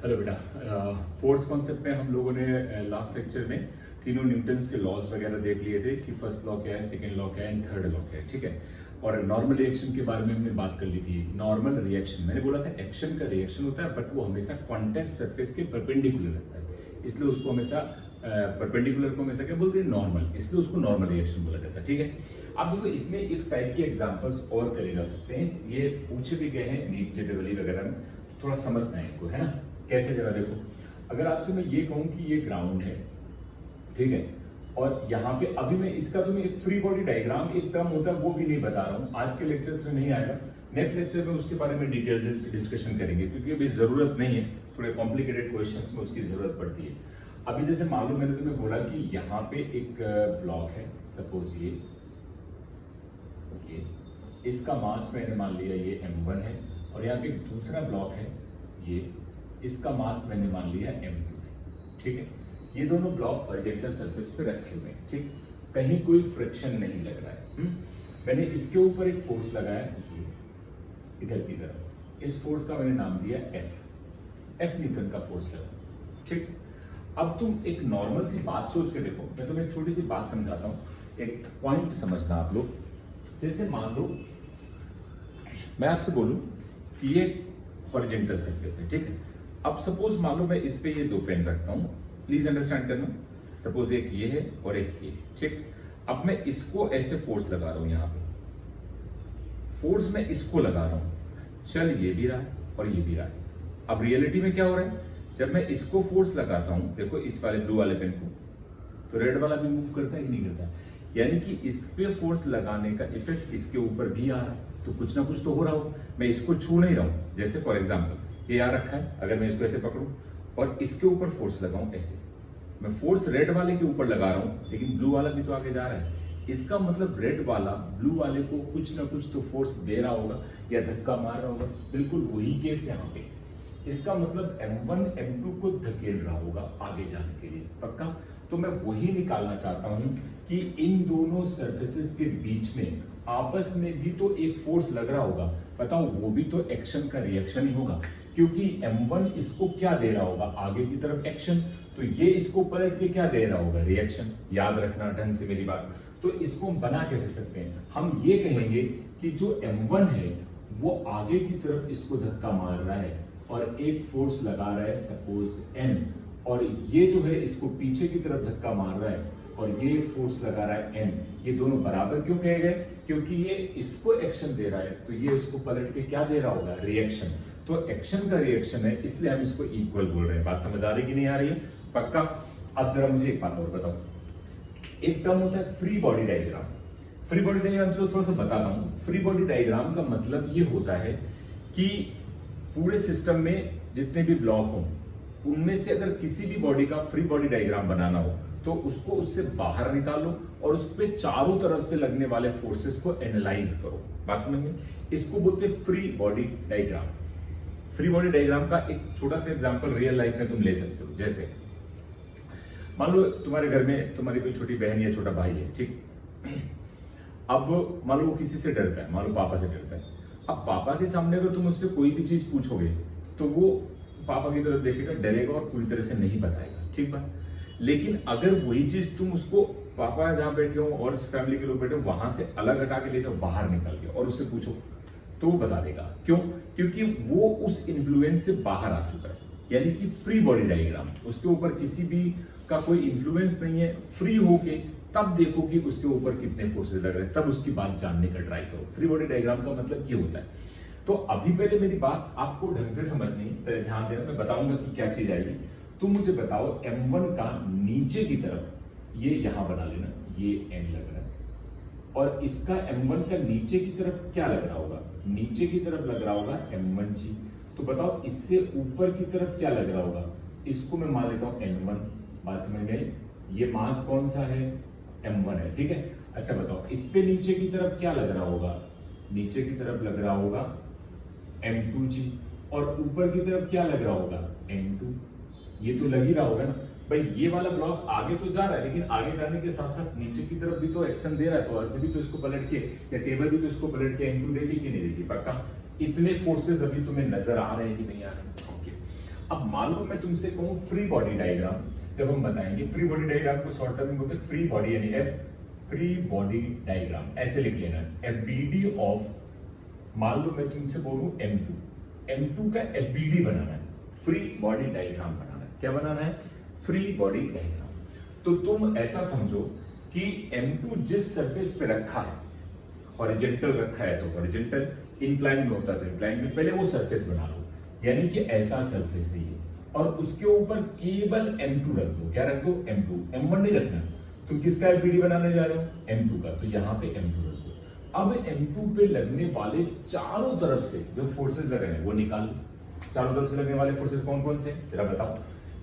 Hello बेटा। Fourth concept में हम लोगों ने लास्ट लेक्चर में तीनों न्यूटन्स के लॉज वगैरह देख लिए थे कि फर्स्ट लॉ क्या है, सेकंड लॉ क्या है एंड थर्ड लॉ क्या है। ठीक है। और नॉर्मल रिएक्शन के बारे में हमने बात कर ली थी। नॉर्मल रिएक्शन मैंने बोला था एक्शन का रिएक्शन होता है, बट वो हमेशा कॉन्टैक्ट सरफेस के परपेंडिकुलर रहता है, इसलिए उसको हमेशा परपेंडिकुलर को हमेशा क्या बोलते हैं, नॉर्मल, इसलिए उसको नॉर्मल रिएक्शन बोला जाता है। ठीक है। अब देखो इसमें एक टाइप के एग्जांपल्स और करे जा सकते हैं, ये पूछे भी गए हैं नीट जेडब्ल्यू वगैरह में, थोड़ा समझना है इनको, है ना। कैसे, जरा देखो, अगर आपसे मैं ये कहूं कि ये ग्राउंड है, ठीक है, और यहाँ पे अभी मैं इसका तुम्हें फ्री बॉडी डायग्राम एक टर्म होता है वो भी नहीं बता रहा हूँ, आज के लेक्चर्स में नहीं आएगा, नेक्स्ट लेक्चर में उसके बारे में डिटेल डिस्कशन करेंगे, क्योंकि अभी जरूरत नहीं है, थोड़े कॉम्प्लिकेटेड क्वेश्चंस में उसकी जरूरत पड़ती है। अभी जैसे मालूम मैंने तुम्हें बोला कि यहाँ पे एक ब्लॉक है, सपोज ये इसका मास मैंने मान लिया ये m1 है, और यहाँ पे एक दूसरा ब्लॉक है, ये इसका मास मैंने मान लिया m2 है। ठीक है। ये दोनों ब्लॉक हॉरिजॉन्टल सरफेस पे रखे हुए हैं, ठीक, कहीं कोई फ्रिक्शन नहीं लग रहा है। मैंने इसके ऊपर एक फोर्स लगाया, ये इधर की तरफ, इस फोर्स का मैंने नाम दिया F न्यूटन का फोर्स लगा। ठीक। अब तुम एक नॉर्मल सी बात सोच के देखो, मैं तुम्हें एक छोटी सी बात समझाता हूँ, एक पॉइंट समझना आप लोग। जैसे मान लो मैं आपसे बोलूं कि ये हॉरिजॉन्टल सरफेस है, ठीक है। अब सपोज मान लो मैं इस पे ये दो पेन रखता हूं, प्लीज अंडरस्टैंड करना। सपोज एक ये है और एक ये, ठीक। अब मैं इसको ऐसे फोर्स लगा रहा हूं, यहां पे फोर्स मैं इसको लगा रहा हूं, चल ये भी रहा है और ये भी रहा है। अब रियलिटी में क्या हो रहा है, जब मैं इसको फोर्स लगाता हूं, देखो इस वाले ब्लू वाले पेन को, तो रेड वाला भी मूव करता है कि नहीं करता है, यानी कि इस पे फोर्स लगाने का इफेक्ट इसके ऊपर भी आ रहा है, तो कुछ ना कुछ तो हो रहा हो। मैं इसको छू नहीं रहा हूं, जैसे फॉर एग्जांपल ये यहाँ रखा है, अगर मैं इसको ऐसे पकड़ूं और इसके ऊपर फोर्स लगाऊं ऐसे, मैं फोर्स रेड वाले के ऊपर लगा रहा हूं, लेकिन ब्लू वाला भी तो आगे जा रहा है, इसका मतलब रेड वाला ब्लू वाले को कुछ ना कुछ तो फोर्स दे रहा होगा या धक्का मार रहा होगा। बिल्कुल वही केस यहाँ पे, इसका मतलब m1 m2 को धकेल रहा होगा आगे जाने के लिए, पक्का। तो मैं वही निकालना चाहता हूं कि इन दोनों सरफेसेस के बीच में आपस में भी तो एक फोर्स लग रहा होगा, बताओ वो भी तो एक्शन का रिएक्शन ही होगा, क्योंकि m1 इसको क्या दे रहा होगा, आगे की तरफ एक्शन, तो ये इसको पलट के क्या दे रहा होगा, रिएक्शन। याद रखना ढंग से मेरी बात। तो इसको हम बना कैसे सकते हैं, हम ये कहेंगे कि जो m1 है वो आगे की तरफ इसको धक्का मार रहा है और एक फोर्स लगा रहा है सपोज m, और ये जो है इसको पीछे की तरफ धक्का मार रहा है और ये फोर्स लगा रहा है m। ये दोनों बराबर क्यों कहे गए, क्योंकि ये इसको एक्शन दे रहा है तो ये इसको पलट के क्या दे रहा होगा, रिएक्शन। तो एक्शन का रिएक्शन है, इसलिए हम इसको इक्वल बोल रहे हैं। बात समझ आ रही कि नहीं आ रही है, पक्का। अब जरा मुझे एक बात और बताओ, एक टर्म होता है free body diagram. Free body diagram चलो थोड़ा सा बताता हूँ। फ्री बॉडी डायग्राम का मतलब ये होता है कि पूरे सिस्टम में जितने भी ब्लॉक हों उनमें से अगर किसी भी बॉडी का फ्री बॉडी डायग्राम बनाना हो तो उसको उससे बाहर निकालो और उस पे चारों तरफ से लगने वाले फोर्सेस को एनालाइज करो। बात समझ में, इसको बोलते हैं free body diagram. Free body diagram का एक छोटा सा एग्जांपल रियल लाइफ में तुम ले सकते हो। जैसे मान लो तुम्हारे घर में तुम्हारी कोई छोटी बहन या छोटा भाई है, ठीक। अब मान लो वो किसी से डरता है, मान लो पापा से डरता है। अब पापा के सामने अगर तुम उससे कोई भी चीज पूछोगे तो वो पापा की तरफ देखेगा, डरेगा और पूरी तरह से नहीं बताएगा, ठीक बात। लेकिन अगर वही चीज तुम उसको पापा जहां बैठे हो और फैमिली के लोग बैठे हो वहां से अलग हटा के ले जाओ, बाहर निकल के, और उससे पूछो तो वो बता देगा। क्यों? क्योंकि वो उस इन्फ्लुएंस से बाहर आ चुका है, यानी कि फ्री बॉडी डायग्राम, उसके ऊपर किसी भी का कोई इन्फ्लुएंस नहीं है। फ्री होके तब देखो कि उसके ऊपर कितने फोर्सेस लग रहे हैं, तब उसकी बात जानने का ट्राई करो। फ्री बॉडी डायग्राम का मतलब ये होता है। तो अभी पहले मेरी बात आपको ढंग से समझनी, ध्यान देना, मैं बताऊंगा कि क्या चीज आएगी। तुम मुझे बताओ m1 का नीचे की तरफ, ये यहां बना लेना, ये n लग रहा है, और इसका m1 का नीचे की तरफ क्या लग रहा होगा, नीचे की तरफ लग रहा होगा m1g। तो बताओ इससे ऊपर की तरफ क्या लग रहा होगा, इसको मैं मान लेता हूं n1। बात समझ में, ये मास कौन सा है, m1 है, ठीक है। अच्छा बताओ इस पे नीचे की तरफ क्या लग रहा होगा, नीचे की तरफ लग रहा होगा m2g, और ऊपर की तरफ क्या लग रहा होगा, m2। ये तो लग ही रहा होगा ना भाई, ये वाला ब्लॉक आगे तो जा रहा है, लेकिन आगे जाने के साथ साथ नीचे की तरफ भी तो एक्शन दे रहा है, तो अर्थ भी तो इसको पलट के, या टेबल भी तो इसको पलट के m2 देगी कि नहीं देगी, पक्का। इतने फोर्सेस अभी तुम्हें नजर आ रहे हैं कि नहीं आ रहे हैं, ओके। अब मान लो मैं तुमसे कहूं फ्री बॉडी डायग्राम, जब हम बताएंगे फ्री बॉडी डायग्राम को शॉर्ट टर्म में बोलते हैं फ्री बॉडी, यानी एफ फ्री बॉडी डायग्राम ऐसे लिख लेना, एफबीडी ऑफ, मान लो मैं तुमसे बोलूं M2 का एफबीडी बनाना है, फ्री बॉडी डायग्राम बनाना है। क्या बनाना है? Free body diagram. तो तुम ऐसा समझो कि M2 जिस सरफेस पे रखा है, हॉरिजॉन्टल रखा है तो हॉरिजॉन्टल, इंक्लाइन में होता था इंक्लाइन में, पहले वो सरफेस बना लो, यानी कि ऐसा सरफेस है ये, और उसके ऊपर केवल M2 रख दो। क्या रख दो? M2, M1 नहीं रखना। तुम किसका एफबीडी बनाने जा रहे हो? M2 का, तो यहाँ पे M2 रख दो। अब M2 पे लगने वाले चारों तरफ से जो फोर्सेस लग रहे हैं वो निकाल लो। चारों तरफ से लगने वाले फोर्सेस कौन कौन से? जरा बताओ।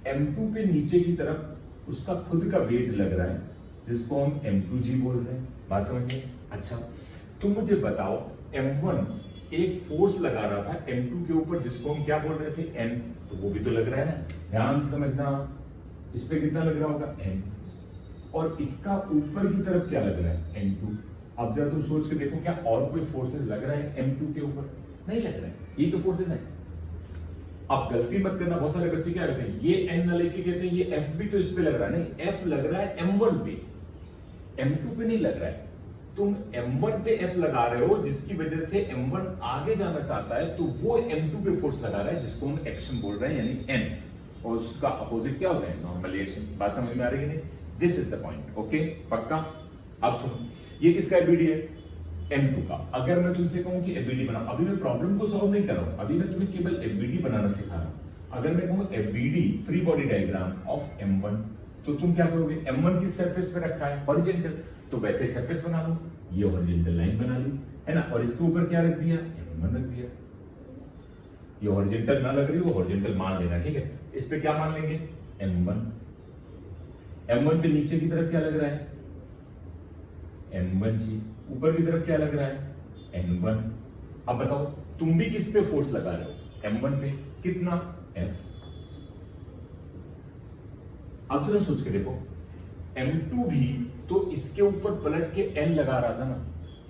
M2 पे नीचे की तरफ उसका खुद का वेट लग रहा है, जिसको हम M2G बोल रहे हैं। बात समझ में? अच्छा, तुम मुझे बताओ, M1 एक फोर्स लगा रहा था M2 के ऊपर, जिसको हम क्या बोल रहे थे? N, तो वो भी तो लग रहा है ना। ध्यान से समझना, इस पे कितना लग रहा होगा? N, और इसका ऊपर की तरफ क्या लग रहा है? N2। अब जरा तुम सोच के देखो, क्या और कोई फोर्सेस लग रहा है M2 के ऊपर? नहीं लग रहा है, ये तो फोर्सेस है। अब गलती मत करना, बहुत सारे बच्चे क्या कहते हैं, ये N न लेके कहते हैं ये F भी तो इस पे लग रहा है। नहीं, F लग रहा है M1 पे, M2 पे नहीं लग रहा है। तुम M1 पे F लगा रहे हो, जिसकी वजह से M1 आगे जाना चाहता है, तो वो M2 पे फोर्स लगा रहा है, जिसको हम एक्शन बोल रहे हैं, यानी N, और उसका अपोजिट क्या होता है? Normal reaction. बात समझ में आ रही है? नहीं, this is the point. Okay, पक्का? अब सुनो, ये किसका एफबीडी है? M2 का। अगर मैं तुमसे कहूं कि एफबीडी बनाओ, अभी मैं प्रॉब्लम को सॉल्व नहीं कर रहा हूं, अभी मैं तुम्हें केवल एफबीडी बनाना सिखा रहा हूं। अगर मैं कहूं FBD free body diagram of M1, तो तुम क्या करोगे? M1 किस सरफेस पे रखा है? हॉरिजॉन्टल, तो वैसे ही सरफेस बना लो, ये हॉरिजॉन्टल लाइन बना ली है ना, और इसके ऊपर क्या रख दिया? M1 रख दिया। ये हॉरिजॉन्टल ना लग रही हो, हॉरिजॉन्टल मान लेना, ठीक है। इस पे क्या मान लेंगे? M1। M1 पे नीचे की तरफ क्या लग रहा है? M1G। ऊपर की तरफ क्या लग रहा है? N1। अब बताओ, तुम भी किस पे फोर्स लगा रहे हो? M1 पे। कितना? F। अब जरा सोच के देखो, M2 भी तो इसके ऊपर पलट के N लगा रहा था ना,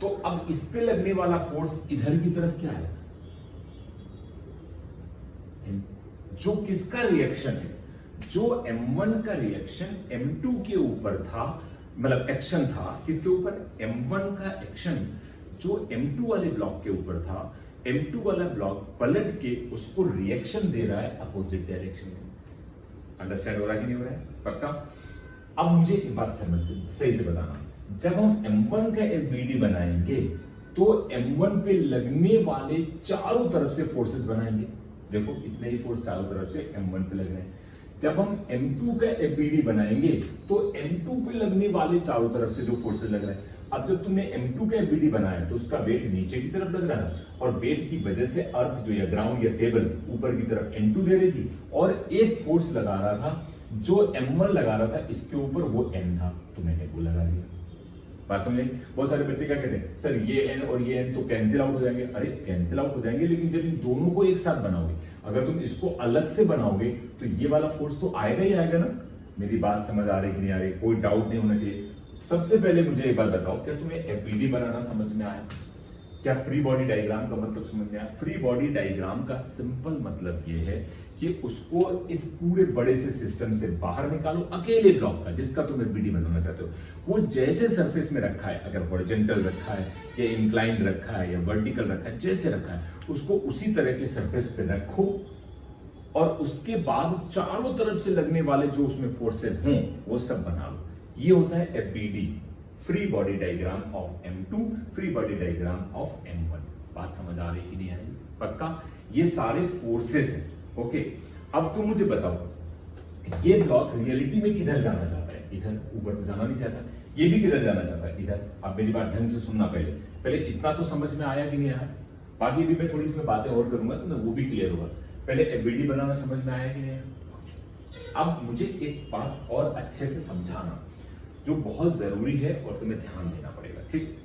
तो अब इस पे लगने वाला फोर्स इधर की तरफ क्या है? जो किसका रिएक्शन है? जो M1 का रिएक्शन M2 के ऊपर था, मतलब एक्शन था किसके ऊपर? M1 का एक्शन जो M2 वाले ब्लॉक के ऊपर था, M2 वाला ब्लॉक पलट के उसको रिएक्शन दे रहा है अपोजिट डायरेक्शन में। अंडरस्टैंड हो रहा है कि नहीं हो रहा है? पक्का? अब मुझे एक बात समझ सही से बताना, जब हम M1 का एफबीडी बनाएंगे तो M1 पे लगने वाले चारों तरफ से फोर्सेस बनाएंगे। देखो, इतने ही फोर्स चारों तरफ से M1 पे लग रहे हैं। जब हम M2 का एफबीडी बनाएंगे तो M2 पे लगने वाले चारों तरफ से जो फोर्सेस लग रहे हैं, अब जब तुमने M2 का एफबीडी बनाया तो उसका वेट नीचे की तरफ लग रहा है, और वेट की वजह से अर्थ जो या ग्राउंड या टेबल ऊपर की तरफ N2 दे रही थी, और एक फोर्स लगा रहा था जो M1 लगा रहा था इसके ऊपर, वो N था, तो मैंने वो लगा दिया। बात समझ? बहुत सारे बच्चे क्या कहते हैं, सर ये N और ये N तो कैंसिल आउट हो जाएंगे। अरे कैंसिल आउट हो जाएंगे, लेकिन जब इन दोनों को एक साथ बनाओगे, अगर तुम इसको अलग से बनाओगे तो ये वाला फोर्स तो आएगा ही आएगा ना। मेरी बात समझ आ रही कि नहीं आ रही? कोई डाउट नहीं होना चाहिए। सबसे पहले मुझे एक बात बताओ, क्या तुम्हें एफबीडी बनाना समझ में आया? क्या फ्री बॉडी डायग्राम का मतलब समझ में आया? फ्री बॉडी डायग्राम का सिंपल मतलब ये है कि उसको इस पूरे बड़े से सिस्टम से बाहर निकालो, अकेले ब्लॉक का जिसका तुम एफबीडी बनाना चाहते हो, वो जैसे सरफेस में रखा है, अगर हॉरिजॉन्टल रखा है या इंक्लाइंड रखा है या वर्टिकल रखा है, जैसे रखा है उसको उसी तरह के सरफेस पे रखो, और उसके बाद चारों तरफ से लगने वाले जो उसमें फोर्सेस हों वो सब बना लो। ये होता है FBD, free body diagram of M2, free body diagram of M1। बात समझ आ रही कि नहीं आ रही? पक्का? ये सारे फोर्सेस हैं। ओके, अब तुम मुझे बताओ, ये ब्लॉक रियलिटी में किधर जाना चाहता है? इधर। ऊपर तो जाना नहीं चाहता। ये भी किधर जाना चाहता है? इधर। अब मेरी बात ढंग से सुनना, पहले इतना तो समझ में आया कि नहीं आया? बाकी भी मैं थोड़ी इसमें बातें और करूंगा तो वो भी क्लियर होगा। पहले एफबीडी बनाना समझ में आया कि नहीं? अब मुझे एक बात और अच्छे से समझाना जो बहुत जरूरी है और तुम्हें ध्यान देना पड़ेगा, ठीक?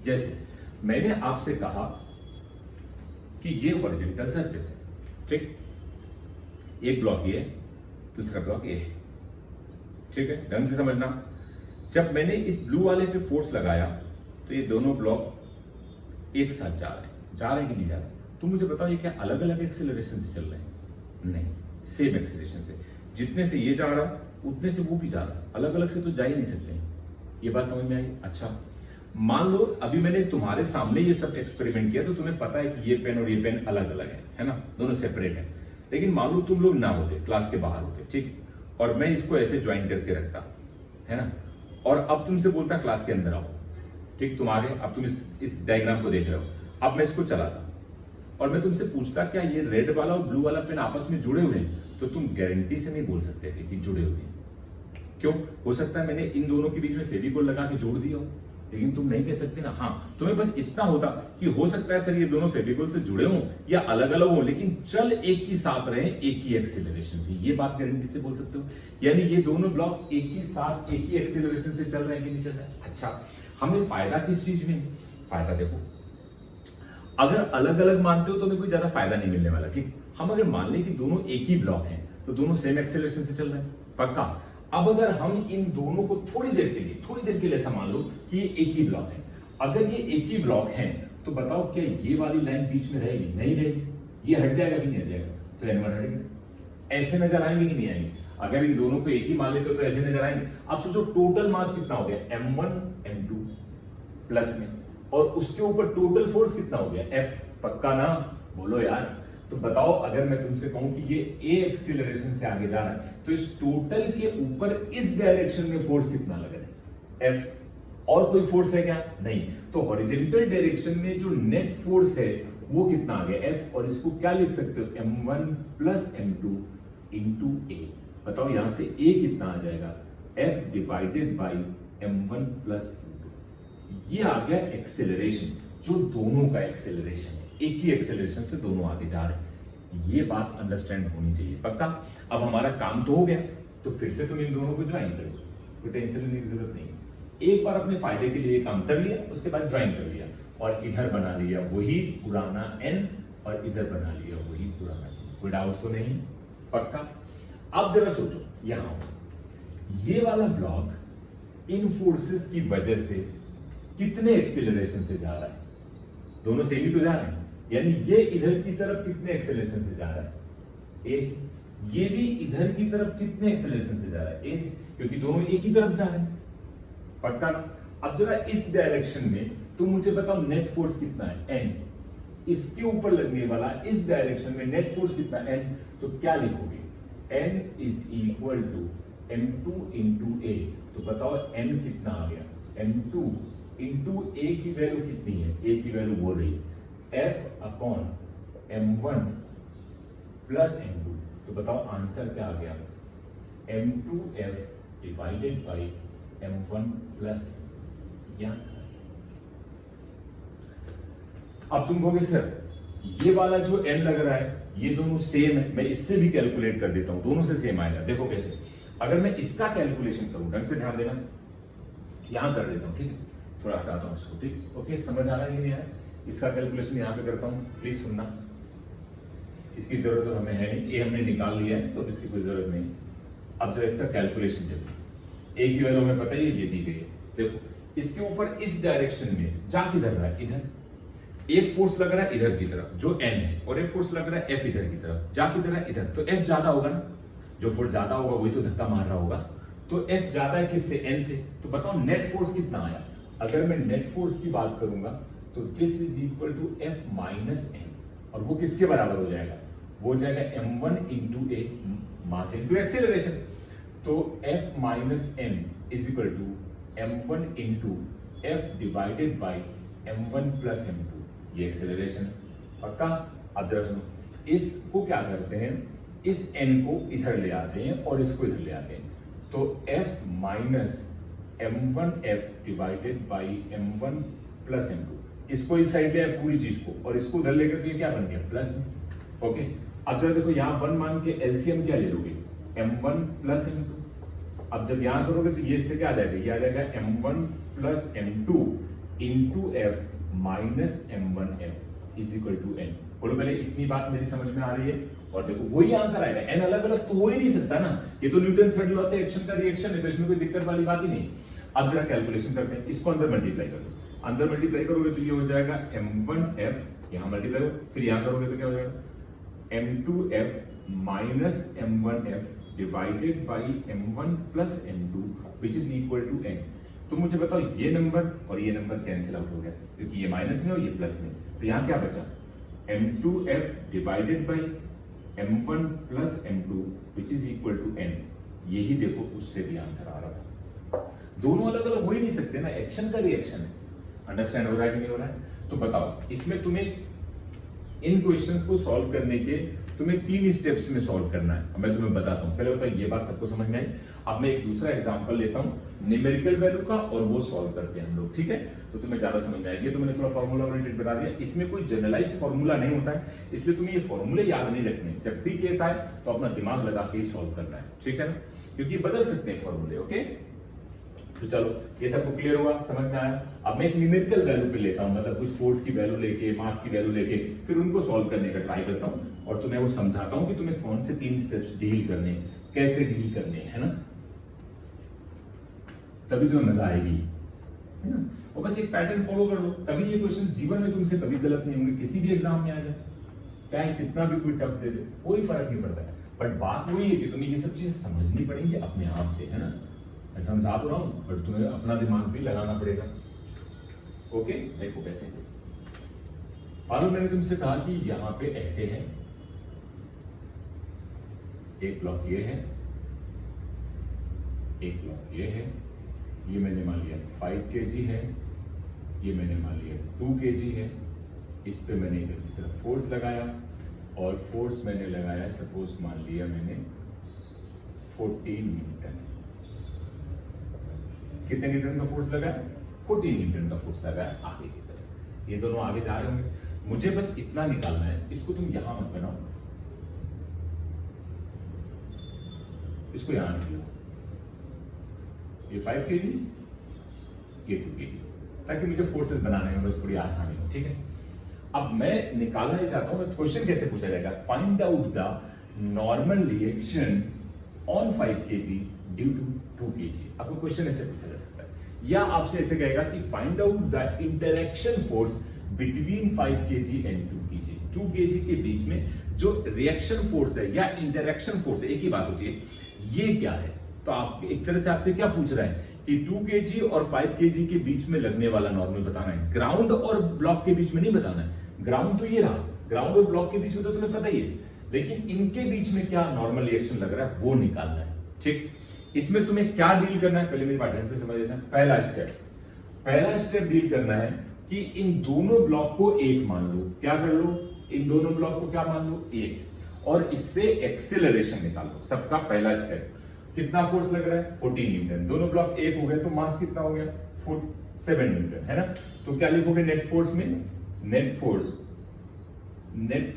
जैसे मैंने आपसे कहा कि ये हॉरिजॉन्टल सरफेस है, ठीक? एक ब्लॉक ये, दूसरा ब्लॉक ये है, ठीक है? ढंग से समझना। जब मैंने इस ब्लू वाले पे फोर्स लगाया तो ये दोनों ब्लॉक एक साथ जा रहे हैं कि नहीं जा रहे? तुम मुझे बताओ, ये क्या अलग अलग एक्सेलरेशन से चल रहे हैं? नहीं, सेम एक्सीलरेशन से। जितने से ये जा रहा उतने से वो भी जा रहा, अलग अलग से तो जा ही नहीं सकते। ये बात समझ में आई? अच्छा, मान लो अभी मैंने तुम्हारे सामने ये सब एक्सपेरिमेंट किया तो तुम्हें पता है कि ये पेन और ये पेन अलग अलग है ना, दोनों सेपरेट है। लेकिन मान लो तुम लोग ना होते, क्लास के बाहर होते, ठीक, और मैं इसको ऐसे ज्वाइन करके रखता, है ना, और अब तुमसे बोलता क्लास के अंदर आओ, ठीक, तुम आगे, अब तुम इस डायग्राम को देख रहे हो, अब मैं इसको चलाता और मैं तुमसे पूछता क्या ये रेड वाला और ब्लू वाला पेन आपस में जुड़े हुए हैं, तो तुम गारंटी से नहीं बोल सकते थे कि जुड़े हुए हैं। क्यों? हो सकता है मैंने इन दोनों के बीच में फेविकोल लगा के जोड़ दिया हो, लेकिन तुम नहीं कह सकते ना। हाँ, तुम्हें बस इतना होता कि हो सकता है सर ये दोनों फेविकोल से जुड़े हों या अलग अलग हों, लेकिन चल एक ही साथ रहे, एक ही एक्सीलरेशन से। ये बात गारंटी से बोल सकते हो। यानी ये दोनों ब्लॉक एक ही साथ एक ही एक्सीलरेशन से चल रहे हैं कि नहीं चल रहे हैं। अच्छा, हमें फायदा किस चीज में? फायदा देखो, अगर अलग अलग मानते हो तो हमें कोई ज्यादा फायदा नहीं मिलने वाला, ठीक। हम अगर मान लें कि दोनों एक ही ब्लॉक हैं तो दोनों सेम एक्सेलरेशन से चल रहे हैं, पक्का। अब अगर हम इन दोनों को थोड़ी देर के लिए ऐसा मान लो कि ये एक ही ब्लॉक है, अगर ये एक ही ब्लॉक है तो बताओ क्या ये वाली लाइन बीच में रहेगी? नहीं रहेगी। ये हट जाएगा कि नहीं हट जाएगा? तो N1 हटेगा। ऐसे नजर आएंगे कि नहीं आएंगे? अगर इन दोनों को एक ही मान लेते हो तो ऐसे नजर आएंगे। अब सोचो टोटल मास कितना हो गया? M1 M2 प्लस में, और उसके ऊपर टोटल फोर्स कितना हो गया? F। पक्का ना? बोलो यार। तो बताओ अगर मैं तुमसे कहूं कि ये A एक्सीलरेशन से आगे जा रहा है तो इस टोटल के ऊपर इस डायरेक्शन में फोर्स कितना लग रहा है? F। और कोई फोर्स है क्या? नहीं। तो हॉरिजॉन्टल डायरेक्शन में जो नेट फोर्स है वो कितना आ गया? F। और इसको क्या लिख सकते हो? M1 plus M2 into A। बताओ यहां से A कितना आ जाएगा? F divided by M1 plus M2। ये आ गया एक्सेलरेशन, जो दोनों का एक्सेलरेशन है, एक ही एक्सेलरेशन से दोनों आगे जा रहे हैं। ये बात अंडरस्टैंड होनी चाहिए, पक्का। अब हमारा काम तो हो गया, तो फिर से तुम इन दोनों को ज्वाइन करो, कोई टेंशन लेने की जरूरत नहीं। एक बार अपने फायदे के लिए काम कर लिया, उसके बाद ज्वाइन कर लिया, और इधर बना लिया वही पुराना N, और इधर बना लिया वही पुराना N। कोई डाउट तो नहीं? पक्का। अब जरा सोचो, यहां ये वाला ब्लॉक इन फोर्सेस की वजह से कितने एक्सीलरेशन से जा रहा है? दोनों सेम ही तो जा रहे हैं, यानी ये इधर की तरफ कितने एक्सेलरेशन से जा रहा है? A से। ये भी इधर की तरफ कितने एक्सेलरेशन से जा रहा है? A से, क्योंकि दोनों एक ही तरफ जा रहे हैं, पक्का ना? अब जरा इस डायरेक्शन में तुम मुझे बताओ नेट फोर्स कितना है? N। इसके ऊपर लगने वाला इस डायरेक्शन में नेट फोर्स कितना है? N। तो क्या लिखोगे? N is equal to M2 into A। तो बताओ N कितना आ गया? M2 इंटू A की वैल्यू कितनी है? A की वैल्यू वो रही F upon M1 plus M2। तो बताओ आंसर क्या आ गया? M2F divided by M1 plus M2। यह आंसर। अब तुम कहोगे सर ये वाला जो N लग रहा है ये दोनों सेम है, मैं इससे भी कैलकुलेट कर देता हूं, दोनों से सेम आएगा। देखो कैसे, अगर मैं इसका कैलकुलेशन करूं, ढंग से ध्यान देना, यहां कर देता हूं, ठीक है, थोड़ा हटाता हूं इसको, ठीक, ओके, समझ आ रहा है कि नहीं आ रहा है? इसका कैलकुलेशन यहां पे करता हूं, प्लीज सुनना, इसकी जरूरत तो हमें है नहीं, ये हमने निकाल लिया है तो इसकी कोई जरूरत नहीं। अब जरा इसका कैलकुलेशन देखो, ए की वैल्यू हमें पता ही है, ये दी गई है। देखो इसके ऊपर इस डायरेक्शन में जा किधर रहा है? इधर। एक फोर्स लग रहा है इधर की तरफ जो N है, और एक फोर्स लग रहा है F इधर की तरफ, जा किधर है? इधर। तो F ज्यादा होगा ना, जो फोर्स ज्यादा होगा वही तो धक्का मार रहा होगा, तो F ज्यादा है किससे? N से। तो बताओ नेट फोर्स कितना आया? अगर मैं नेट फोर्स की बात करूंगा तो this is equal to F minus N, और वो किसके बराबर हो जाएगा? वो हो जाएगा M1 into A mass into acceleration. तो F minus N is equal to M1 into F divided by M1 plus M2। ये एक्सेलरेशन, पक्का। अब जरा सुनो, इसको क्या करते हैं, इस N को इधर ले आते हैं और इसको इधर ले आते हैं, तो F minus M1F divided by M1 plus M2। इसको इस साइड ले पूरी चीज को, और इसको उधर लेकर तो ये क्या बन गया? प्लस में। ओके, अब जरा देखो यहां 1 मान के एलसीएम क्या ले लोगे? M1 plus M2। अब जब यहां करोगे तो ये इससे क्या आ जाएगा? ये आ जाएगा M1 plus M2 into F minus M1F is equal to N। बोलो पहले इतनी बात मेरी समझ में आ रही है? और देखो वही आंसर आएगा, N अलग अलग तो हो ही नहीं सकता ना, ये तो न्यूटन थर्ड लॉ से एक्शन का रिएक्शन है, तो इसमें कोई दिक्कत वाली बात ही नहीं। अब जरा कैलकुलेशन करते हैं, इसको अंदर मल्टीप्लाई कर दो, अंदर मल्टीप्लाई करोगे तो ये हो जाएगा M1F, यहां मल्टीप्लाई हो, फिर यहां करोगे तो क्या हो जाएगा? M2F minus m1f divided by m1 plus m2 which is equal to n। तो मुझे बताओ ये नंबर और ये नंबर कैंसिल आउट हो गया क्योंकि ये माइनस में और ये प्लस में, तो यहाँ क्या बचा m2f divided by m1 plus m2 which is equal to n। यही देखो उससे भी आंसर आ रहा था। दोनों अलग अलग हो ही नहीं सकते ना, एक्शन का रिएक्शन है। अंडरस्टैंड हो रहा है कि नहीं हो रहा है? तो बताओ इसमें तुम्हें इन क्वेश्चंस को सॉल्व करने के तुम्हें 3 स्टेप्स में सॉल्व करना है। मैं तुम्हें बताता हूं, पहले बताओ ये बात सबको समझ में आई। अब मैं एक दूसरा एग्जांपल लेता हूं न्यूमेरिकल वैल्यू का और वो सॉल्व करते हैं हम लोग, ठीक है? तो तुम्हें ज्यादा समझ में आएगी। तो मैंने थोड़ा फॉर्मूला ओरिएंटेड बता दिया, इसमें कोई जनरलाइज फॉर्मूला नहीं होता है, इसलिए तुम्हें ये फॉर्मूले याद नहीं रखने। जब भी केस आए तो अपना दिमाग लगा के ही सॉल्व करना है, ठीक है ना? क्योंकि बदल सकते हैं फॉर्मूले। ओके, तो चलो ये सबको क्लियर हुआ, समझ में आया। अब मैं एक न्यूमेरिकल वैल्यू पे लेता हूं, मतलब कुछ फोर्स की वैल्यू लेके, मास की वैल्यू लेके, फिर उनको सॉल्व करने का ट्राई करता हूं और तुम्हें वो समझाता हूं कि तुम्हें कौन से 3 स्टेप्स डील करने, कैसे डील करने, है ना? तभी तुम्हें मजा आएगी, है ना? और बस एक पैटर्न फॉलो कर लो, कभी ये क्वेश्चन जीवन में तुमसे कभी गलत नहीं होंगे, किसी भी एग्जाम में आ जाए, चाहे कितना भी कोई टफ दे दे, कोई फर्क नहीं पड़ता है। बट बात वही है कि तुम्हें ये सब चीजें समझनी पड़ेंगी अपने आप से, है ना? मैं समझा तो रहा हूं, बट तुम्हें अपना दिमाग भी लगाना पड़ेगा। ओके, देखो कैसे। मालूम मैंने तुमसे कहा कि यहां पे ऐसे है, एक ब्लॉक ये है, एक ब्लॉक ये है, ये मैंने मान लिया 5 kg है, ये मैंने मान लिया 2 kg है। इस पे मैंने इधर की तरफ फोर्स लगाया और फोर्स मैंने लगाया, सपोज मान लिया मैंने 14 न्यूटन। कितने न्यूटन का फोर्स लगाया? 14 न्यूटन का फोर्स लगाया आगे की तरफ। ये दोनों आगे जा रहे होंगे, मुझे बस इतना निकालना है। इसको तुम यहां मत बनाओ, इसको यहां निकालो। ये 5 kg, ये 2 kg, ताकि मुझे फोर्सेस बनाने में बस थोड़ी आसानी हो, ठीक है? अब मैं निकालना ही चाहता हूं, क्वेश्चन कैसे पूछा जाएगा? Find out the normal reaction on 5 kg due to 2 kg। आपको क्वेश्चन ऐसे पूछा जा सकता है, या आपसे ऐसे कहेगा कि find out the interaction force between 5 kg and 2 kg। 2 kg के बीच में जो रिएक्शन फोर्स है या इंटरेक्शन फोर्स है, एक ही बात होती है, ये क्या है? तो आप एक तरह से आपसे क्या पूछ रहा है कि 2 kg और 5 kg के बीच में लगने वाला नॉर्मल बताना है, ग्राउंड और ब्लॉक के बीच में नहीं बताना है। ग्राउंड तो ये रहा, ग्राउंड और ब्लॉक के बीच में तो तुम्हें पता ही है, लेकिन इनके बीच में क्या नॉर्मल रिएक्शन लग रहा है वो निकालना है, ठीक? इसमें तुम्हें क्या डील करना है पहले मेरी बात ध्यान से समझ लेना। पहला स्टेप डील करना है कि इन दोनों ब्लॉक को एक मान लो। क्या कर लो? इन दोनों ब्लॉक को क्या मान लो? एक, और इससे एक्सेलरेशन निकालो। सबका पहला स्टेप, कितना फोर्स लग रहा है? 14 न्यूटन। दोनों ब्लॉक एक हो गए तो मास कितना हो गया? 7 न्यूटन, है ना? तो क्या लिखोगे नेट फोर्स में? Net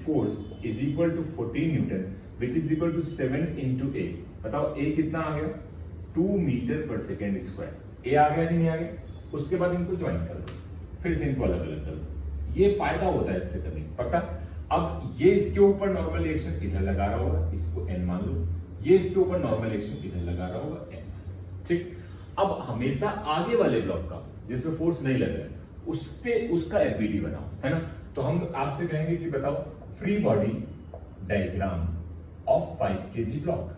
force is equal to 14 newton which is equal to 7 into a. बताओ ए कितना आ गया? 2 मीटर पर सेकेंड स्क्वायर। ए आ गया कि नहीं आ गया? उसके बाद इनको ज्वाइन कर दो, फिर से इनको अलग अलग कर दो। ये फायदा होता है इससे करने, पक्का? अब ये इसके ऊपर नॉर्मल रिएक्शन इधर लगा रहा होगा, इसको एन मान लो। ये इसके ऊपर नॉर्मल रिएक्शन इधर लगा रहा होगा, एन, ठीक? अब हमेशा आगे वाले ब्लॉक का जिसमें फोर्स नहीं लग रहा है उस पे उसका एफबीडी बनाओ, है ना? तो हम आपसे कहेंगे कि बताओ free body diagram of 5 kg block.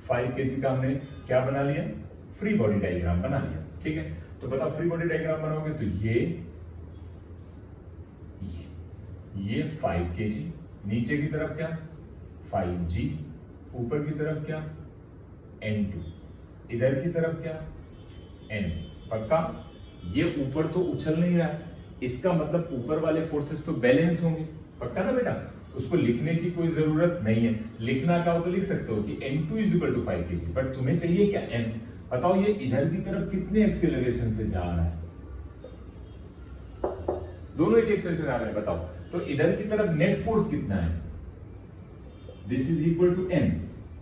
5 kg का हमने क्या बना लिया? फ्री बॉडी डायग्राम बना लिया, ठीक है? तो बताओ फ्री बॉडी डायग्राम बनाओगे तो ये 5 kg, नीचे की तरफ क्या? 5g, ऊपर की तरफ क्या? n2, इधर की तरफ क्या? n। पक्का? ये ऊपर तो उछल नहीं रहा है, इसका मतलब ऊपर वाले फोर्सेस तो बैलेंस होंगे, पक्का ना बेटा? उसको लिखने की कोई जरूरत नहीं है। लिखना चाहो तो लिख सकते हो कि n2 is equal to 5 kg, but तुम्हें चाहिए क्या? n। बताओ ये इधर की तरफ कितने एक्सेलरेशन से जा रहा है? दोनों एक एक्सेलरेशन आ रहे हैं, बताओ। तो इधर की तरफ नेट फोर्स कितना है? This is equal to n,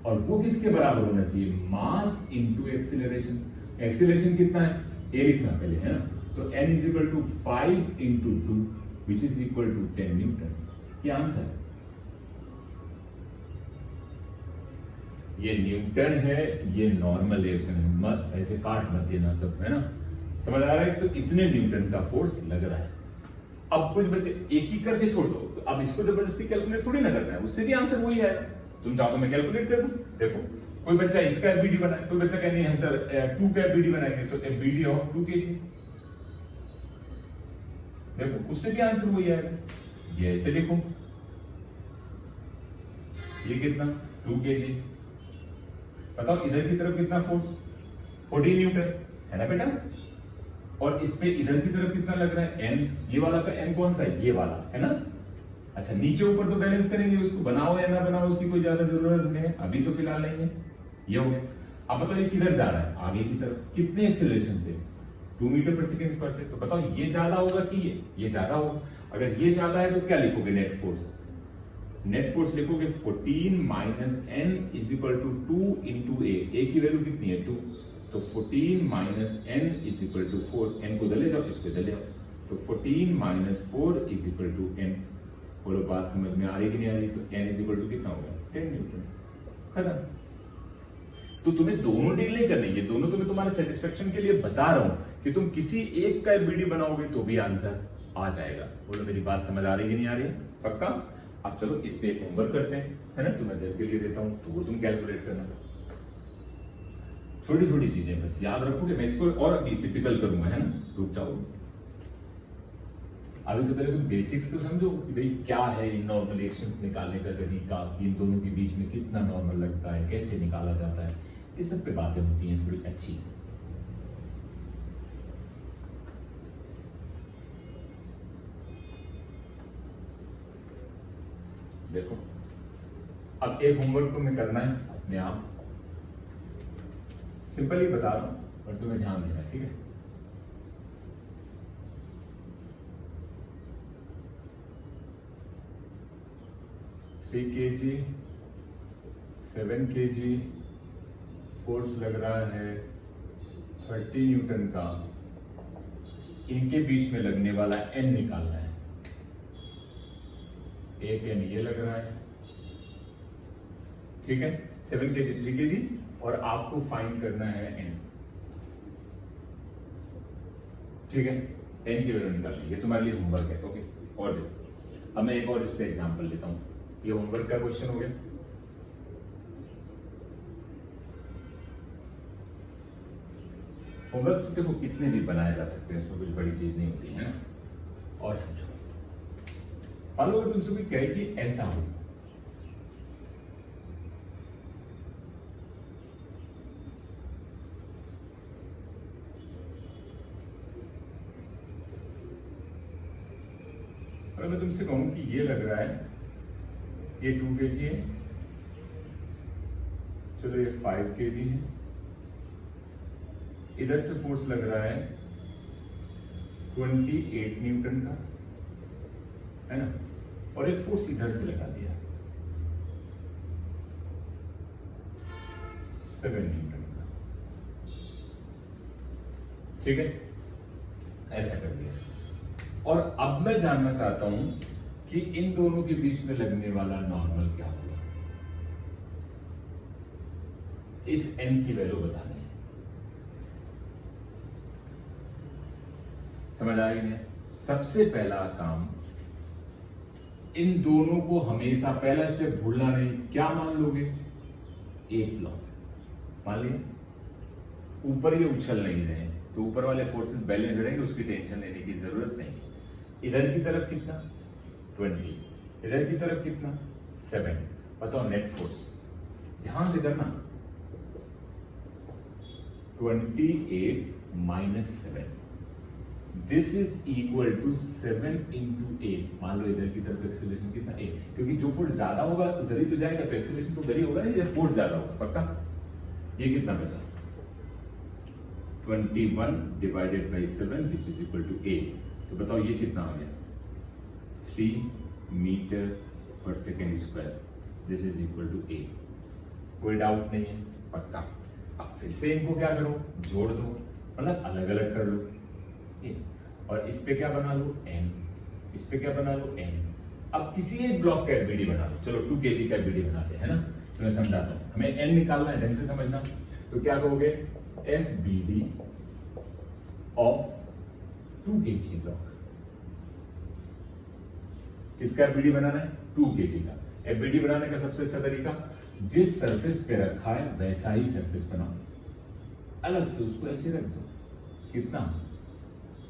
और वो किसके बराबर होना चाहिए? मास इंटू एक्सेलरेशन। एक्सेलरेशन कितना है? ए लिखना पहले, है ना? तो n is equal to 5 into 2 which is equal to 10 newton. ये आंसर है। ये न्यूटन है, ये नॉर्मल रिएक्शन है, मत ऐसे काट मत देना सब, है ना? समझ आ रहा है? तो इतने न्यूटन का फोर्स लग रहा है। अब कुछ बच्चे एक ही करके छोड़ दो, अब इसको जबरदस्ती कैलकुलेट थोड़ी ना करना है, उससे भी आंसर वही है। तुम चाहो तो मैं कैलकुलेट कर दूं। देखो कोई बच्चा इसका एफबीडी बनाए, कोई बच्चा कहे नहीं हम सर 2 का एफबीडी बनाएंगे, तो एफबीडी ऑफ 2 kg, देखो उससे भी आंसर वही आएगा। ये ऐसे लिखो, ये कितना 2 kg, बताओ इधर की तरफ कितना फोर्स 14 न्यूटन है ना बेटा, और इस पे इधर की तरफ कितना लग रहा है n, ये वाला का n कौन सा है, ये वाला है ना। अच्छा नीचे ऊपर तो बैलेंस करेंगे, उसको बनाओ या ना बनाओ उसकी कोई ज्यादा जरूरत नहीं है, अभी तो फिलहाल नहीं है। ये हो गया। अब बताओ ये किधर जा रहा है, आगे की तरफ, कितने एक्सेलरेशन से 2 मीटर पर सेकेंड पर से, तो बताओ ये ज्यादा होगा कि ये ज्यादा होगा। अगर ये ज्यादा है तो क्या लिखोगे, नेट फोर्स, नेट फोर्स लिखोगे 14 minus n is equal to 2 into a की वैल्यू कितनी है 2, तो 14 minus n is equal to 4, n को इधर ले जाओ इसको इधर ले आओ, तो 14 minus 4 is equal to n। बोलो बात समझ में आ रही कि नहीं आ रही, तो n इज इक्वल टू कितना होगा 10 न्यूटन, खत्म। तो तुम्हें दोनों डिग्री करनी है, दोनों तो मैं तुम्हारे सेटिस्फेक्शन के लिए बता रहा हूं कि तुम किसी एक का एफबीडी बनाओगे तो भी आंसर आ जाएगा। बोलो मेरी बात समझ आ रही है कि नहीं आ रही है, पक्का। अब चलो इस पे एक होमवर्क करते हैं, है ना, तुम्हें देर के लिए देता हूं तो वो तुम कैलकुलेट करना, छोटी छोटी चीजें बस याद रखोगे, मैं इसको और टिपिकल करूंगा, है ना, रुक जाओ। अभी तो पहले तुम बेसिक्स तो समझो कि भाई क्या है इन नॉर्मल रिएक्शंस निकालने का तरीका, इन दोनों के बीच में कितना नॉर्मल लगता है, कैसे निकाला जाता है, ये सब पे बातें होती हैं थोड़ी अच्छी। देखो अब एक होमवर्क तुम्हें करना है अपने आप, सिंपल ही बता रहा हूं पर तुम्हें ध्यान देना, ठीक है। थ्री kg 7 kg फोर्स लग रहा है 30 न्यूटन का, इनके बीच में लगने वाला n निकालना है। एक n ये लग रहा है, ठीक है, 7 kg 3 kg, और आपको फाइंड करना है n, ठीक है, n की वैल्यू निकालनी, ये तुम्हारे लिए होमवर्क है, ओके। और देखो अब मैं एक और इस पे एग्जांपल लेता हूं, ये होमवर्क का क्वेश्चन हो गया। होमवर्क तो देखो कितने भी बनाए जा सकते हैं, उसमें कुछ बड़ी चीज नहीं होती है ना। और समझो, अगर तुमसे कोई कहे कि ऐसा हो, अगर मैं तुमसे कहूं कि ये लग रहा है ये 2 kg है, चलो ये 5 kg है, इधर से फोर्स लग रहा है 28 न्यूटन का, है ना, और एक फोर्स इधर से लगा दिया 7 न्यूटन का, ठीक है, ऐसा कर दिया। और अब मैं जानना चाहता हूं कि इन दोनों के बीच में लगने वाला नॉर्मल क्या होगा, इस n की वैल्यू बतानी है। समझ आ गई? सबसे पहला काम, इन दोनों को हमेशा पहला स्टेप भूलना नहीं, क्या मान लोगे, एक ब्लॉक मान लिया, ऊपर ये उछल नहीं रहे तो ऊपर वाले फोर्सेस बैलेंस रहेंगे, उसकी टेंशन लेने की जरूरत नहीं। इधर की तरफ कितना 20, इधर की तरफ कितना 7, बताओ नेट फोर्स, ध्यान से करना, 28 minus 7, this is equal to 7 into 8। मान लो इधर की तरफ एक्सेलरेशन कितना 8, क्योंकि जो फोर्स ज्यादा होगा उधर ही तो जाएगा, तो एक्सेलरेशन तो उधर ही होगा ना, इधर फोर्स ज्यादा होगा, पक्का। ये कितना बचा 21 divided by 7 which is equal to 8, तो बताओ ये कितना आ गया 3 मीटर पर second square, this is equal to 8। कोई डाउट नहीं है, पक्का। अब फिर से इनको क्या करो, जोड़ दो, मतलब अलग अलग कर लो, और इस पे क्या बना लो n, इस पे क्या बना लो n। अब किसी एक ब्लॉक का एफबीडी बना लो, चलो 2 kg का एफबीडी बनाते हैं ना, तो मैं समझाता हूं, हमें n निकालना है, ढंग से समझना। तो क्या कहोगे, एफबीडी ऑफ 2 kg ब्लॉक, किसका एफबीडी बनाना है 2 kg का। एफबीडी बनाने का सबसे अच्छा तरीका, जिस सरफेस पे रखा है वैसा ही सरफेस बनाओ, अलग से उसको ऐसे रख दो। कितना?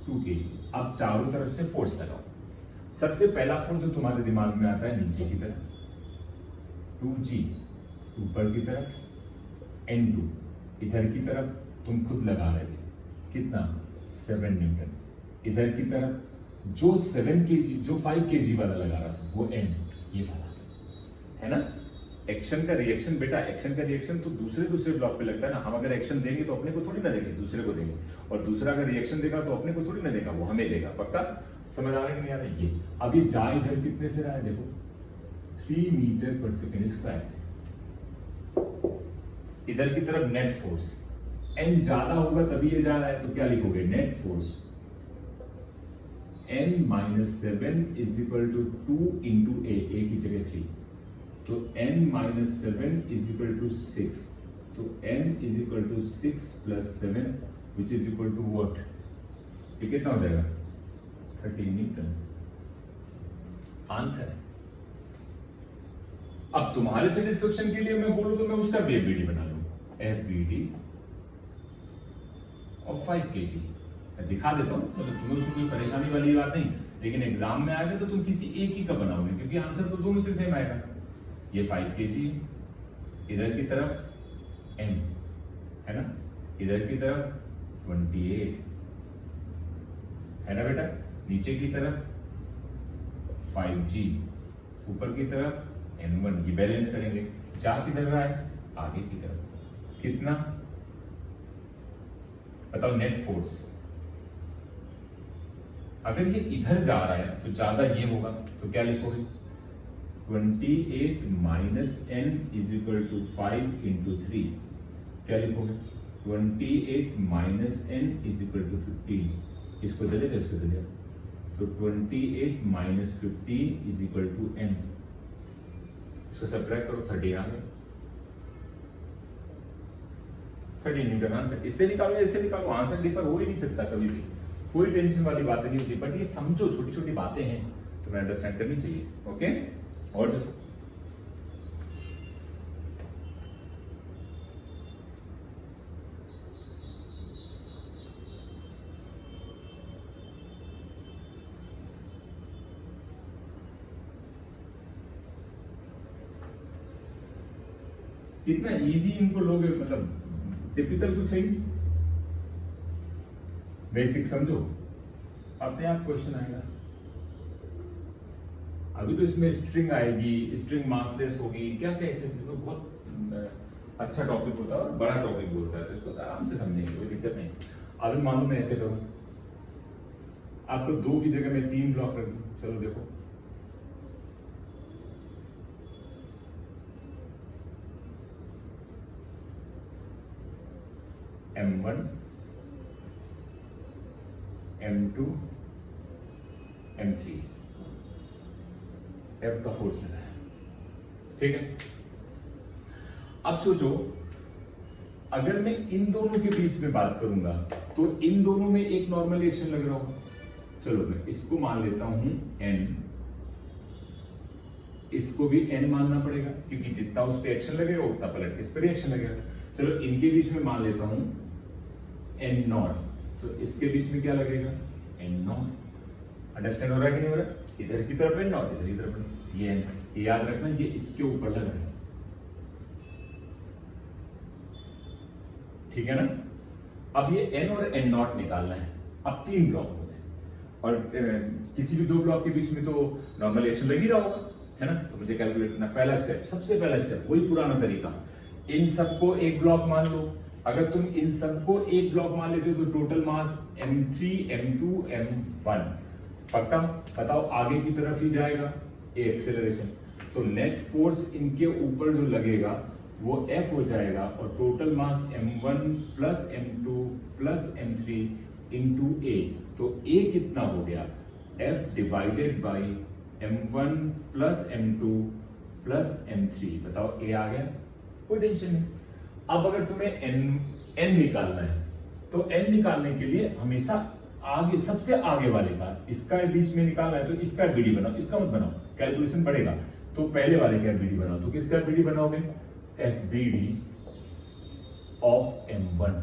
2 kg। अब चारों तरफ से फोर्स लगाओ। सबसे पहला फोर्स जो तुम्हारे दिमाग में आता है नीचे की तरफ, 2g, ऊपर की तरफ N2, इधर की तरफ तुम खुद लगा रहे थे, कितना? 7 न्यूटन। इधर की तरफ जो 7 kg, जो 5 kg वाला लगा रहा था वो N, ये वाला है ना। एक्शन का रिएक्शन बेटा, एक्शन का रिएक्शन तो दूसरे ब्लॉक पे लगता है ना। हम अगर एक्शन देंगे तो अपने को थोड़ी ना देंगे, दूसरे को देंगे, और दूसरा अगर रिएक्शन देगा तो अपने को थोड़ी ना देगा, वो हमें देगा। पक्का समझ आ रहा है कि नहीं आ रहा है? ये अब ये जा इधर कितने से रहा है देखो, 3 मीटर पर सेकेंड स्क्वायर से। इधर की तरफ नेट फोर्स N ज्यादा होगा तभी ये जा रहा है, तो क्या लिखोगे? Net force N - 7 is equal to 2 into A की जगह 3, तो N - 7 इज इक्वल टू 6, तो N is equal to 6 + 7 which is equal to what? ये कितना हो जाएगा? 13 न्यूटन। आंसर है। अब तुम्हारे सेटिस्फेक्शन के लिए मैं बोलूं तो मैं उसका भी एफबीडी बना लूं, एफबीडी और 5 kg दिखा देता हूं, मतलब तुम्हें उसमें कोई परेशानी वाली बात नहीं, लेकिन एग्जाम में आएगा तो तुम किसी एक ही का बनाओगे, क्योंकि आंसर तो दोनों से सेम आएगा। ये 5 kg, इधर की तरफ M है ना, इधर की तरफ 28 है ना बेटा, नीचे की तरफ 5G, ऊपर की तरफ N1। ये बैलेंस करेंगे, जा किधर रहा है? आगे की तरफ। कितना? बताओ नेट फोर्स। अगर ये इधर जा रहा है तो ज्यादा ये होगा, तो क्या लिखोगे? 28 - N is equal to 5 into 3। क्या लिखोगे? 28 - N इज इक्वल टू 15। इसको चले जाए, इसको चले, तो 28 - 15 इज इक्वल टू N। इसको सब्ट्रैक्ट करो, 30 आ गया, 30 न्यूटन आंसर। इससे निकालो, इससे निकालो, आंसर डिफर हो ही नहीं सकता कभी भी, कोई टेंशन वाली बात नहीं होती। बट ये समझो, छोटी छोटी बातें हैं, तुम्हें अंडरस्टैंड करनी चाहिए। ओके, और कितना इजी इनको लोगे, मतलब टिपिकल कुछ है ही, बेसिक समझो, अपने आप क्वेश्चन आएगा। अभी तो इसमें स्ट्रिंग आएगी, स्ट्रिंग मासलेस होगी, क्या क्या ऐसे तो बहुत अच्छा टॉपिक होता है और बड़ा टॉपिक भी होता है, तो इसको आराम से समझेंगे, कोई दिक्कत नहीं। अभी मालूम मैं ऐसे करूँ, आपको 2 की जगह में 3 ब्लॉक रख दूं, चलो देखो, M1 M2 M3 F का फोर्स लेना है, ठीक है। अब सोचो, अगर मैं इन दोनों के बीच में बात करूंगा तो इन दोनों में एक नॉर्मल रिएक्शन लग रहा होगा। चलो मैं इसको मान लेता हूं N, इसको भी N मानना पड़ेगा, क्योंकि जितना उस पर एक्शन लगेगा उतना पलट इस पर रिएक्शन लगेगा। चलो इनके बीच में मान लेता हूं N0, तो इसके बीच में क्या लगेगा? N0। अंडरस्टैंड हो रहा है कि नहीं हो रहा? इधर की तरफ N0, इधर की तरफ ये N। ये याद रखना, ये इसके ऊपर लग रहा है, ठीक है ना। अब ये N और N0 निकालना है। अब 3 ब्लॉक हो गए, और किसी भी 2 ब्लॉक के बीच में तो नॉर्मल रिएक्शन लग ही रहा होगा, है ना। तो मुझे कैलकुलेट करना, पहला स्टेप, सबसे पहला स्टेप, वही पुराना तरीका, इन सबको एक ब्लॉक मान लो। अगर तुम इन सबको एक ब्लॉक मान लेते हो तो total mass M3 M2 M1, पक्का? बताओ, आगे की तरफ ही जाएगा ये एक्सेलरेशन, तो नेट फोर्स इनके ऊपर जो लगेगा वो F हो जाएगा, और total mass M1 plus M2 plus M3 into A, तो A कितना हो गया? F divided by M1 plus M2 plus M3। बताओ A आ गया, कोई टेंशन नहीं। अब अगर तुम्हें N निकालना है, तो N निकालने के लिए हमेशा आगे, सबसे आगे वाले का, इसका बीच में निकालना है तो इसका बीडी बनाओ, इसका मत बनाओ, कैलकुलेशन बढ़ेगा। तो पहले वाले का FBD बनाओ, तो किसका FBD बनाओगे? FBD of M1।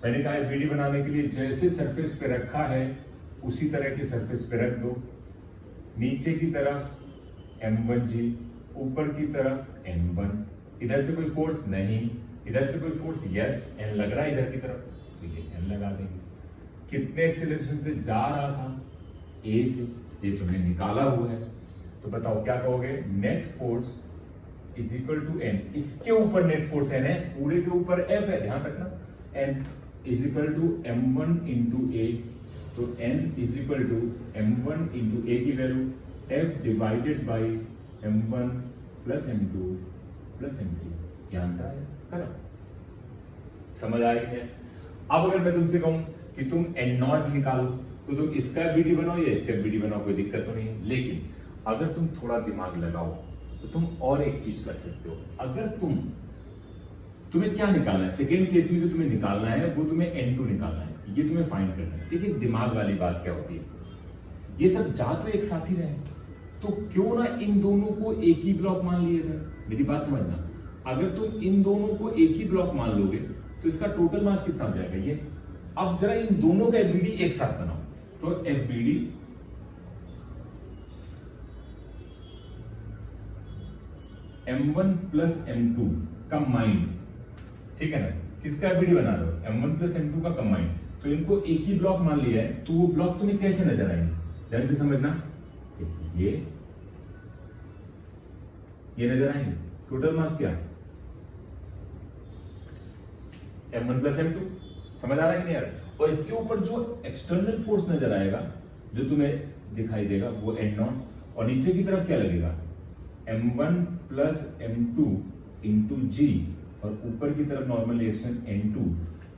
मैंने कहा FBD बनाने के लिए जैसे सरफेस पे रखा है उसी तरह की सरफेस पे रख दो। नीचे की तरफ M1G, ऊपर की तरफ N1। इधर से कोई फोर्स नहीं, इधर से कोई फोर्स यस, N लग रहा है इधर की तरफ, तो ये N लगा देंगे। कितने एक्सेलरेशन से जा रहा था? A से, ये तुमने निकाला हुआ है, तो बताओ क्या कहोगे? Net force is equal to N, इसके ऊपर नेट फोर्स N है, पूरे के ऊपर F है, ध्यान रखना, N is equal to M1 into A, तो N is equal to M1 into A की value F divided by M1 plus M2 plus M3, ये आंसर आया। समझ आया कि नहीं? अब अगर मैं तुमसे कहूं कि तुम N0 निकालो, तो तुम इसका FBD बनाओ या इसका FBD बनाओ, कोई दिक्कत तो नहीं है। लेकिन अगर तुम थोड़ा दिमाग लगाओ तो तुम और एक चीज कर सकते हो। अगर तुम्हें क्या निकालना है, सेकेंड केस में जो तुम्हें निकालना है वो तुम्हें N2 निकालना है, ये तुम्हें फाइंड करना है। देखिए दिमाग वाली बात क्या होती है, ये सब जा तो एक साथ ही रहे, तो क्यों ना इन दोनों को एक ही ब्लॉक मान लिए थे। मेरी बात समझना, अगर तुम इन दोनों को एक ही ब्लॉक मान लोगे तो इसका टोटल मास कितना हो जाएगा ये। अब जरा इन दोनों का FBD एक साथ बनाओ, तो FBD M1 plus M2 combined, ठीक है ना, किसका FBD बना रहे हो? M1 प्लस M2 का कंबाइंड, तो इनको एक ही ब्लॉक मान लिया है, तो वो ब्लॉक तुम्हें कैसे नजर आएंगे? ध्यान से समझना, ये नजर आएंगे। टोटल मास क्या है? M1 प्लस M2, समझ आ रहा है कि नहीं आ रहा? और इसके ऊपर जो एक्सटर्नल फोर्स नजर आएगा, जो तुम्हें दिखाई देगा, वो N0, और नीचे की तरफ क्या लगेगा? M1 plus M2 into G, और ऊपर की तरफ नॉर्मल रिएक्शन N2।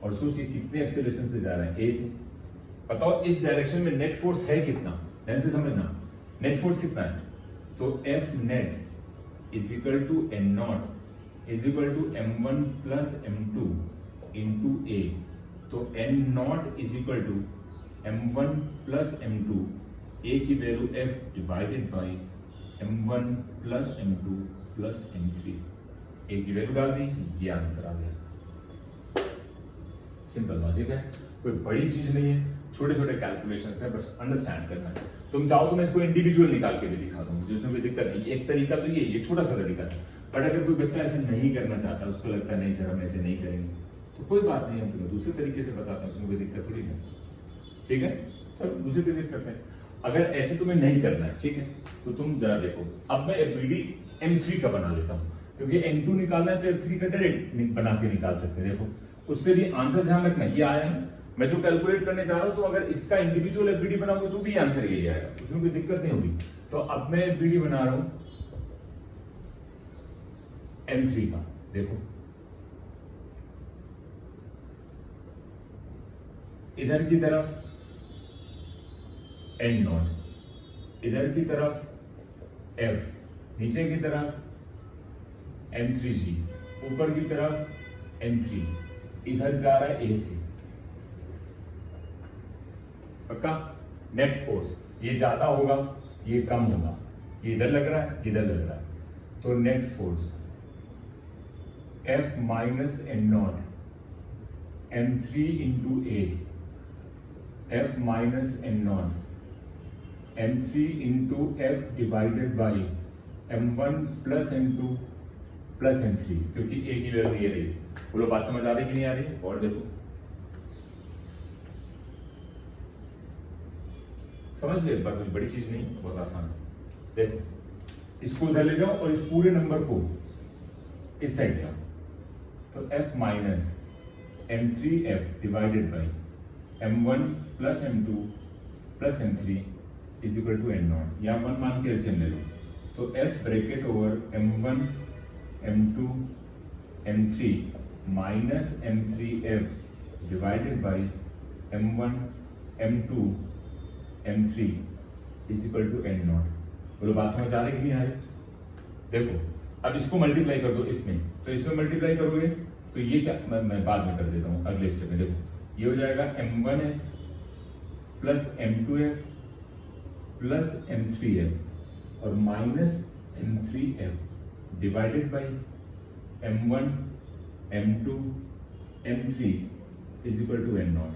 और सोचिए कितने एक्सेलरेशन से जा रहा है? A से। बताओ इस डायरेक्शन में नेट फोर्स है कितना? ध्यान से समझना, नेट फोर्स कितना है? तो F net is equal to N0 is equal to M1 plus M2 into A, तो N0 is equal to M1 plus M2, A की value F divided by M1 plus M2 plus M3, A की value डाल दी, ये answer आ गया। Simple logic है, कोई बड़ी चीज नहीं है, छोटे छोटे कैलकुलेशन है, बस अंडरस्टैंड करना है। तुम चाहो तो मैं इसको इंडिविजुअल निकाल के भी दिखा दूं, मुझे उसमें कोई दिक्कत नहीं। एक तरीका तो ये छोटा सा तरीका है, बट अगर कोई बच्चा ऐसे नहीं करना चाहता, उसको लगता है नहीं सर हम ऐसे नहीं करेंगे, तो कोई बात नहीं, हम तुम्हें दूसरे तरीके से बताते हैं, उसमें कोई दिक्कत थोड़ी नहीं। ठीक है, चलो दूसरे तरीके से करते हैं। अगर ऐसे तुम्हें नहीं करना है, ठीक है, तो तुम जरा देखो, अब मैं FBD M3 का बना लेता हूँ, क्योंकि N2 निकालना है तो F3 का डायरेक्ट बना के निकाल सकते हैं। देखो उससे भी आंसर ध्यान रखना, ये आया है, मैं जो कैलकुलेट करने जा रहा हूं, तो अगर इसका इंडिविजुअल FBD बनाओगे तो भी आंसर यही आएगा, उसमें कोई दिक्कत नहीं होगी। तो अब मैं FBD बना रहा हूं M3 का, देखो इधर की तरफ N0, इधर की तरफ F, नीचे की तरफ M3G, ऊपर की तरफ N3, इधर जा रहा है A से। पक्का? नेट फोर्स ये ज्यादा होगा, ये कम होगा, ये इधर लग रहा है, इधर लग रहा है, तो net force F minus N0 M3 into A, F minus N0 M3 into F divided by M1 plus M2 plus M3, क्योंकि A की वैल्यू ये रही। बोलो बात समझ आ रही कि नहीं आ रही? और देखो समझ लो एक बार, कुछ बड़ी चीज नहीं, बहुत आसान है। देखो इसको इधर ले जाओ और इस पूरे नंबर को इस साइड ले आओ, तो F minus M3F divided by M1 plus M2 plus M3 is equal to N0, या 1 मान के एलसीएम ले लो, तो F bracket over M1 M2 M3 minus M3F divided by M1 M2 M3 is equal to N0। बोलो बात समझ आ रही कि नहीं आ रही? देखो अब इसको मल्टीप्लाई कर दो इसमें, तो इसमें मल्टीप्लाई करोगे तो ये क्या, मैं बाद में कर देता हूँ अगले स्टेप में। देखो ये हो जाएगा M1F plus M2F plus M3F और minus M3F divided by M1 M2 M3 is equal to N0।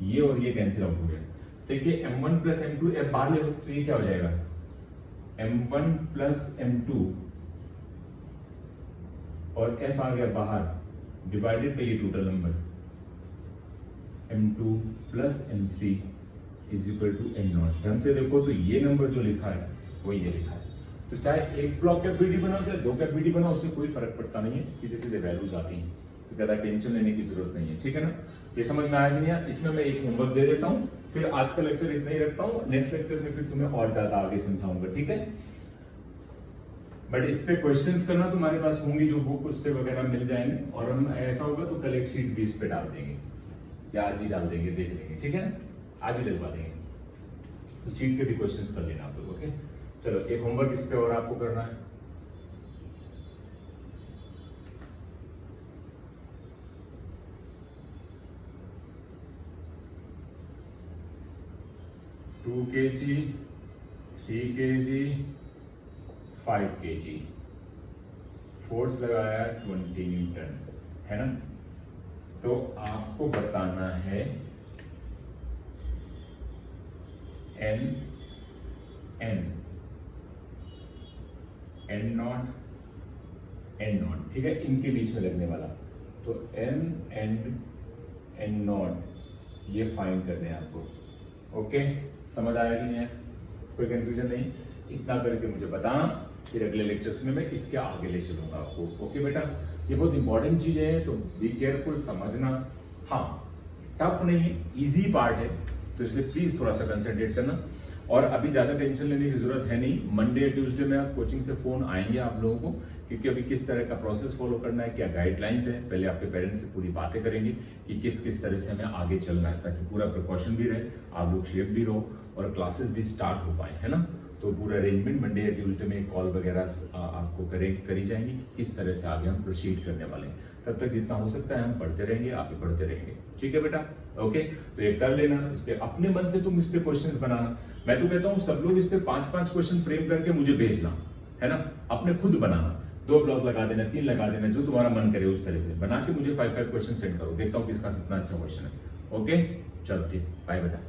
ये और ये कैंसिल आउट हो गया। देखिए M1 प्लस M2 F बाहर ले तो ये क्या हो जाएगा, M1 प्लस M2 और F आ गया बाहर डिवाइडेड बाई ये total number M2 plus M3 is equal to N0। ध्यान से देखो तो ये नंबर जो लिखा है वो ये लिखा है। तो चाहे एक ब्लॉक कैपेसिटी बनाओ चाहे दो कैपेसिटी बनाओ, उससे कोई फर्क पड़ता नहीं है, सीधे सीधे वैल्यूज आती हैं, तो ज्यादा टेंशन लेने की जरूरत नहीं है। ठीक है ना, ये समझ में आया कि नहीं? इसमें मैं एक होमवर्क दे देता हूँ, फिर आज का लेक्चर इतना ही रखता हूँ, नेक्स्ट लेक्चर में फिर तुम्हें और ज्यादा आगे समझाऊंगा। ठीक है, बट इस पे क्वेश्चंस करना तुम्हारे पास होंगी जो बुक उससे वगैरह मिल जाएंगे, और हम ऐसा होगा तो कल एक शीट भी इस पे डाल देंगे या आज ही डाल देंगे, देख लेंगे। ठीक है ना, आज ही लगवा देंगे, तो शीट के भी क्वेश्चंस कर लेना आप लोग। ओके, चलो एक होमवर्क इस पे और आपको करना है। Two kg, 3 kg, 5 kg, force लगाया 20 न्यूटन, है ना। तो आपको बताना है N नॉट N नॉट, ठीक है, इनके बीच में लगने वाला। तो M N नॉट ये फाइंड करने हैं आपको। ओके, समझ आया कि नहीं है? कोई कंफ्यूजन नहीं? इतना करके मुझे बताना, फिर अगले लेक्चर्स में मैं इसके आगे ले चलूंगा आपको। ओके बेटा, ये बहुत इंपॉर्टेंट चीजें हैं, तो बी केयरफुल, समझना। हाँ, टफ नहीं है, इजी पार्ट है, तो इसलिए प्लीज थोड़ा सा कंसंट्रेट करना। और अभी ज्यादा टेंशन लेने की जरूरत है नहीं। मंडे ट्यूसडे में आप कोचिंग से फोन आएंगे आप लोगों को, क्योंकि अभी किस तरह का प्रोसेस फॉलो करना है, क्या गाइडलाइंस है, पहले आपके पेरेंट्स से पूरी बातें करेंगे कि किस किस तरह से हमें आगे चलना है, ताकि पूरा प्रिकॉशन भी रहे, आप लोग सेफ भी रहो और क्लासेस भी स्टार्ट हो पाए, है ना। तो पूरा अरेंजमेंट मंडे या ट्यूसडे में कॉल वगैरह आपको करी जाएंगी, किस तरह से आगे हम प्रोसीड करने वाले हैं। तब तक जितना हो सकता है हम पढ़ते रहेंगे, आप भी पढ़ते रहेंगे। ठीक है बेटा, ओके। तो ये कर लेना, इस पे अपने मन से तुम इस पे क्वेश्चंस बनाना। मैं तो कहता हूँ सब लोग इस पे 5-5 क्वेश्चन फ्रेम करके मुझे भेजना, है ना, अपने खुद बनाना। 2 ब्लॉक लगा देना, 3 लगा देना, जो तुम्हारा मन करे उस तरह से बना के मुझे 5-5 क्वेश्चन सेंड करो, देखता हूँ किसका कितना अच्छा क्वेश्चन है। ओके, चलो ठीक, बाय बेटा।